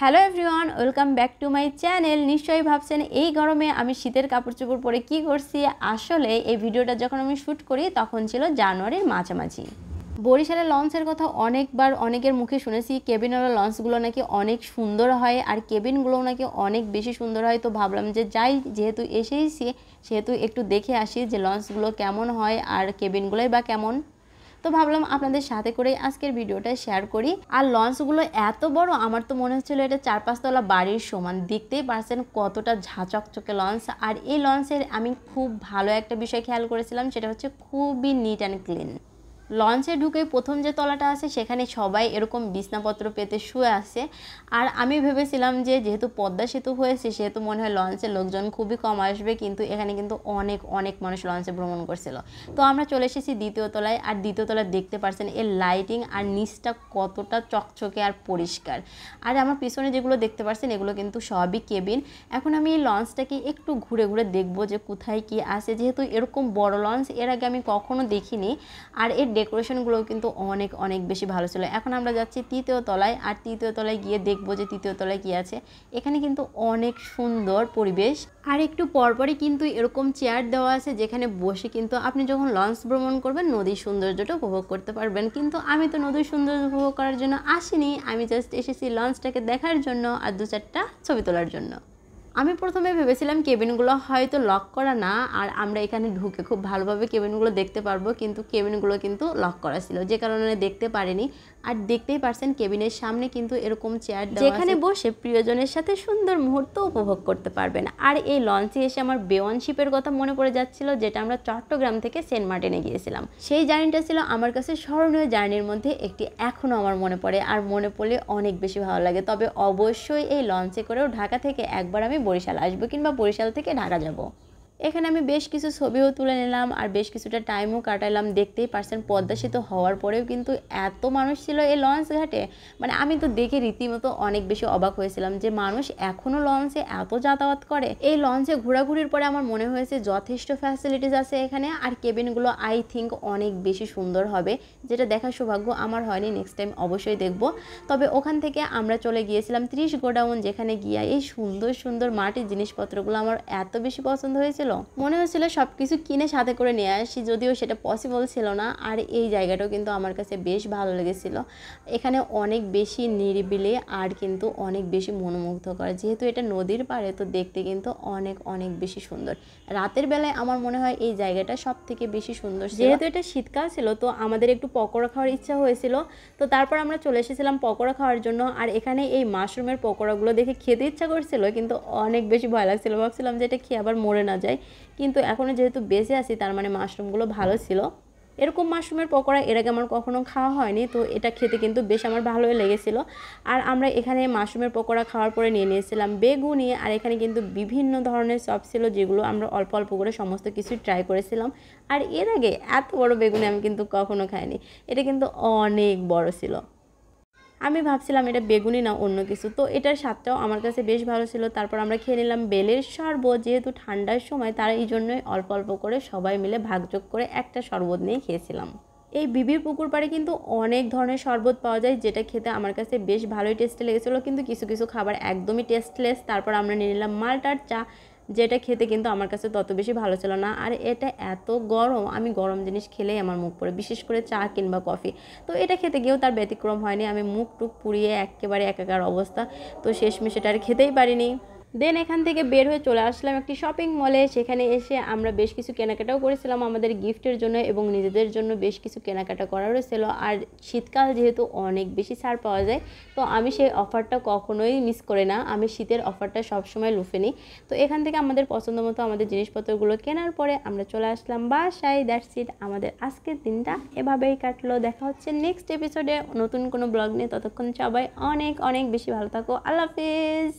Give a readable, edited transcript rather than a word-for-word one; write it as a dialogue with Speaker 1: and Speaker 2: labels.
Speaker 1: Hello everyone, welcome back to my channel. নিশ্চয়ই ভাবছেন এই গরমে আমি শীতের কাপড় চোপড় পরে কী করছি। আসলে এই ভিডিওটা যখন আমি শ্যুট করি তখন ছিল জানুয়ারির মাঝামাঝি। বরিশালের লঞ্চের কথা অনেকবার অনেকের মুখে শুনেছি, কেবিনওয়ালা লঞ্চগুলো নাকি অনেক সুন্দর হয় আর কেবিনগুলোও নাকি অনেক বেশি সুন্দর হয়। তো ভাবলাম যে যাই, যেহেতু এসেইছি সেহেতু একটু দেখে আসি যে লঞ্চগুলো কেমন হয় আর কেবিনগুলোই বা কেমন। তো ভাবলাম আপনাদের সাথে করে আজকের ভিডিওটা শেয়ার করি। আর লঞ্চগুলো এত বড়, আমার তো মনে হচ্ছিল এটা 4-5 তলা বাড়ির সমান। দেখতেই পারছেন কতটা ঝাঁচকচকে লঞ্চ। আর এই লঞ্চের আমি খুব ভালো একটা বিষয় খেয়াল করেছিলাম, সেটা হচ্ছে খুবই নিট অ্যান্ড ক্লিন। লঞ্চে ঢুকে প্রথম যে তলাটা আছে সেখানে সবাই এরকম বিছনাপত্র পেতে শুয়ে আছে। আর আমি ভেবেছিলাম যে যেহেতু পদ্মা সেতু হয়েছে সেহেতু মনে হয় লঞ্চে লোকজন খুবই কম আসবে, কিন্তু এখানে কিন্তু অনেক অনেক মানুষ লঞ্চে ভ্রমণ করছিল। তো আমরা চলে এসেছি দ্বিতীয় তলায়। আর দ্বিতীয় তলায় দেখতে পাচ্ছেন এর লাইটিং আর নিচটা কতটা চকচকে আর পরিষ্কার। আর আমার পিছনে যেগুলো দেখতে পাচ্ছেন এগুলো কিন্তু সবই কেবিন। এখন আমি এই লঞ্চটাকে একটু ঘুরে ঘুরে দেখব যে কোথায় কি আছে, যেহেতু এরকম বড় লঞ্চ এর আগে আমি কখনো দেখিনি। আর এর ডেকোরেশনগুলোও কিন্তু অনেক অনেক বেশি ভালো ছিল। এখন আমরা যাচ্ছি তৃতীয় তলায়। আর তৃতীয় তলায় গিয়ে দেখবো যে তৃতীয় তলায় কী আছে। এখানে কিন্তু অনেক সুন্দর পরিবেশ। আর একটু পরপরই কিন্তু এরকম চেয়ার দেওয়া আছে যেখানে বসে কিন্তু আপনি যখন লঞ্চ ভ্রমণ করবেন নদীর সৌন্দর্যটা উপভোগ করতে পারবেন। কিন্তু আমি তো নদীর সৌন্দর্য উপভোগ করার জন্য আসিনি, আমি জাস্ট এসেছি লঞ্চটাকে দেখার জন্য আর 2-4টা ছবি তোলার জন্য। আমি প্রথমে ভেবেছিলাম কেবিনগুলো হয়তো লক করা না, আর আমরা এখানে ঢুকে খুব ভালোভাবে কেবিনগুলো দেখতে পারবো, কিন্তু কেবিনগুলো কিন্তু লক করা ছিল, যে কারণে দেখতে পারিনি। আর দেখতেই পারছেন কেবিনের সামনে কিন্তু এরকম চেয়ার দেওয়া আছে যেখানে বসে প্রিয়জনের সাথে সুন্দর মুহূর্ত উপভোগ করতে পারবেন। আর এই লঞ্চে এসে আমার বেওয়ান শিপের কথা মনে পড়ে যাচ্ছিল, যেটা আমরা চট্টগ্রাম থেকে সেন্ট মার্টিনে গিয়েছিলাম। সেই জার্নিটা ছিল আমার কাছে স্মরণীয় জার্নির মধ্যে একটি, এখনও আমার মনে পড়ে। আর মনে পড়লে অনেক বেশি ভালো লাগে। তবে অবশ্যই এই লঞ্চে করেও ঢাকা থেকে একবার আমি বরিশাল আসবো, কিংবা বরিশাল থেকে ঢাকা যাব। এখানে আমি বেশ কিছু ছবিও তুলে নিলাম আর বেশ কিছুটা টাইমও কাটালাম। দেখতেই পারছেন পদ্মা সেতু হওয়ার পরেও কিন্তু এত মানুষ ছিল এই লঞ্চ ঘাটে, মানে আমি তো দেখে রীতিমতো অনেক বেশি অবাক হয়েছিলাম যে মানুষ এখনও লঞ্চে এত যাতায়াত করে। এই লঞ্চে ঘোরাঘুরির পরে আমার মনে হয়েছে যথেষ্ট ফ্যাসিলিটিস আছে এখানে। আর কেবিনগুলো আই থিঙ্ক অনেক বেশি সুন্দর হবে, যেটা দেখার সৌভাগ্য আমার হয়নি। নেক্সট টাইম অবশ্যই দেখব। তবে ওখান থেকে আমরা চলে গিয়েছিলাম 30 গোডাউন, যেখানে গিয়ে এই সুন্দর সুন্দর মাটির জিনিসপত্রগুলো আমার এত বেশি পছন্দ হয়েছিল, মনে হয়েছিল সব কিছু কিনে সাথে করে নিয়ে আসি, যদিও সেটা পসিবল ছিল না। আর এই জায়গাটাও কিন্তু আমার কাছে বেশ ভালো লেগেছিল। এখানে অনেক বেশি নিরিবিলি আর কিন্তু অনেক বেশি মনোমুগ্ধকর। যেহেতু এটা নদীর পাড়ে, তো দেখতে কিন্তু অনেক অনেক বেশি সুন্দর। রাতের বেলায় আমার মনে হয় এই জায়গাটা সব থেকে বেশি সুন্দর। যেহেতু এটা শীতকাল ছিল তো আমাদের একটু পকোড়া খাওয়ার ইচ্ছা হয়েছিল, তো তারপর আমরা চলে এসেছিলাম পকোড়া খাওয়ার জন্য। আর এখানে এই মাশরুমের পকোড়াগুলো দেখে খেতে ইচ্ছা করছিল, কিন্তু অনেক বেশি ভয় লাগছিল। ভাবছিলাম যে এটা খেয়ে আবার মরে না যায়, কিন্তু এখনও যেহেতু বেঁচে আছি তার মানে মাশরুমগুলো ভালো ছিল। এরকম মাশরুমের পকোড়া এর আগে আমার কখনো খাওয়া হয়নি, তো এটা খেতে কিন্তু বেশ আমার ভালোই লেগেছিল। আর আমরা এখানে মাশরুমের পকোড়া খাওয়ার পরে নিয়ে নিয়েছিলাম বেগুনি। আর এখানে কিন্তু বিভিন্ন ধরনের চপ ছিল, যেগুলো আমরা অল্প অল্প করে সমস্ত কিছু ট্রাই করেছিলাম। আর এর আগে এত বড় বেগুনি আমি কিন্তু কখনো খাইনি, এটা কিন্তু অনেক বড় ছিল। আমি ভাবছিলাম এটা বেগুনি না অন্য কিছু, তো এটার স্বাদটাও আমার কাছে বেশ ভালো ছিল। তারপর আমরা খেয়ে নিলাম বেলের শরবত। যেহেতু ঠান্ডার সময় তারা এই জন্যই অল্প অল্প করে সবাই মিলে ভাগযোগ করে একটা শরবত নিয়ে খেয়েছিলাম। এই বিবির পুকুর পাড়ে কিন্তু অনেক ধরনের শরবত পাওয়া যায়, যেটা খেতে আমার কাছে বেশ ভালোই টেস্টি লেগেছিলো, কিন্তু কিছু কিছু খাবার একদমই টেস্টলেস। তারপর আমরা নিয়ে নিলাম মাল্টার চা, যেটা খেতে কিন্তু আমার কাছে তত বেশি ভালো ছিল না। আর এটা এত গরম, আমি গরম জিনিস খেলেই আমার মুখ পড়ে, বিশেষ করে চা কিংবা কফি। তো এটা খেতে গিয়েও তার ব্যতিক্রম হয়নি, আমি মুখ টুক পুড়িয়ে একেবারে একাকার অবস্থা। তো শেষমেশ এটা আর খেতেই পারিনি। দেন এখান থেকে বের হয়ে চলে আসলাম একটি শপিং মলে। সেখানে এসে আমরা বেশ কিছু কেনাকাটাও করেছিলাম আমাদের গিফটের জন্য, এবং নিজেদের জন্য বেশ কিছু কেনাকাটা করারও ছিল। আর শীতকাল যেহেতু অনেক বেশি ছাড় পাওয়া যায়, তো আমি সেই অফারটা কখনোই মিস করি না, আমি শীতের অফারটা সবসময় লুফে নিই। তো এখান থেকে আমাদের পছন্দ মতো আমাদের জিনিসপত্রগুলো কেনার পরে আমরা চলে আসলাম বাসায়। দ্যাটস ইট, আমাদের আজকের দিনটা এভাবেই কাটলো। দেখা হচ্ছে নেক্সট এপিসোডে নতুন কোনো ব্লগ নিয়ে। ততক্ষণ সবাই অনেক অনেক বেশি ভালো থাকো। আল্লাহ হাফেজ।